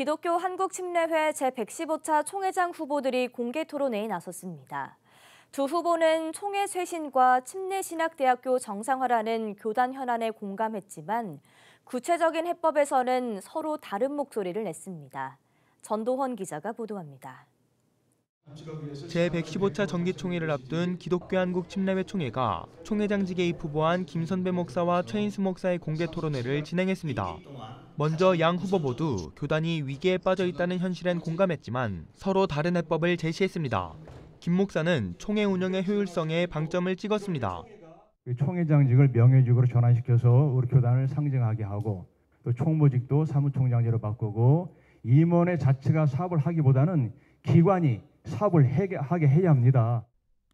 기독교 한국침례회 제115차 총회장 후보들이 공개 토론회에 나섰습니다. 두 후보는 총회 쇄신과 침례신학대학교 정상화라는 교단 현안에 공감했지만 구체적인 해법에서는 서로 다른 목소리를 냈습니다. 전도헌 기자가 보도합니다. 제115차 정기총회를 앞둔 기독교 한국침례회 총회가 총회장직 개입 후보한 김선배 목사와 최인수 목사의 공개 토론회를 진행했습니다. 먼저 양 후보 모두 교단이 위기에 빠져 있다는 현실엔 공감했지만 서로 다른 해법을 제시했습니다. 김 목사는 총회 운영의 효율성에 방점을 찍었습니다. 총회장직을 명예직으로 전환시켜서 우리 교단을 상징하게 하고 또 총무직도 사무총장제로 바꾸고 임원회 자체가 사업을 하기보다는 기관이 사업을 하게 해야 합니다.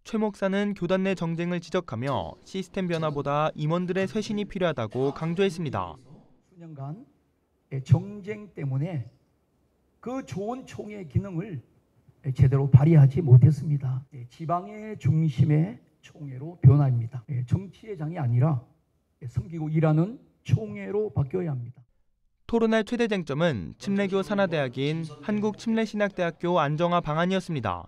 최 목사는 교단 내 정쟁을 지적하며 시스템 변화보다 임원들의 쇄신이 필요하다고 강조했습니다. 수년간 정쟁 때문에 그 좋은 총회 기능을 제대로 발휘하지 못했습니다. 지방의 중심의 총회로 변화합니다. 정치의 장이 아니라 섬기고 일하는 총회로 바뀌어야 합니다. 토론회 최대 쟁점은 침례교 산하대학인 한국침례신학대학교 안정화 방안이었습니다.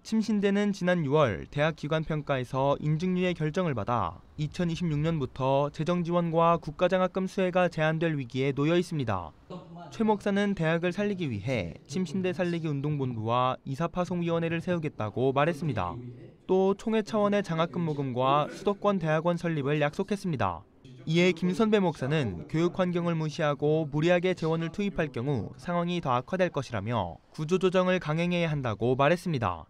침신대는 지난 6월 대학 기관 평가에서 인증률의 결정을 받아 2026년부터 재정 지원과 국가장학금 수혜가 제한될 위기에 놓여 있습니다. 최 목사는 대학을 살리기 위해 침신대 살리기 운동본부와 이사파송위원회를 세우겠다고 말했습니다. 또 총회 차원의 장학금 모금과 수도권 대학원 설립을 약속했습니다. 이에 김선배 목사는 교육 환경을 무시하고 무리하게 재원을 투입할 경우 상황이 더 악화될 것이라며 구조조정을 강행해야 한다고 말했습니다.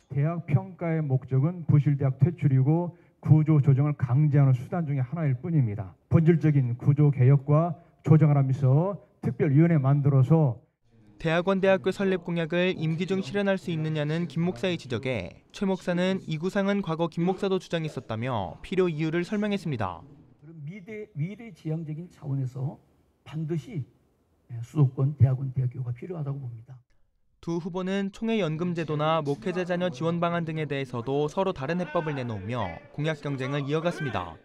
대학 평가의 목적은 부실대학 퇴출이고 구조조정을 강제하는 수단 중에 하나일 뿐입니다. 본질적인 구조개혁과 조정을 하면서 특별위원회 만들어서 대학원 대학교 설립 공약을 임기 중 실현할 수 있느냐는 김 목사의 지적에 최 목사는 이 구상은 과거 김 목사도 주장했었다며 필요 이유를 설명했습니다. 미래지향적인 차원에서 반드시 수도권 대학원 대학교가 필요하다고 봅니다. 두 후보는 총회 연금 제도나 목회자 자녀 지원 방안 등에 대해서도 서로 다른 해법을 내놓으며 공약 경쟁을 이어갔습니다.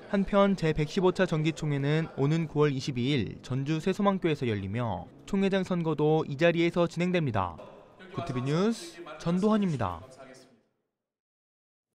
한편 제115차 정기총회는 오는 9월 22일 전주 새소망교에서 열리며 총회장 선거도 이 자리에서 진행됩니다. 고티비 뉴스 전도헌입니다.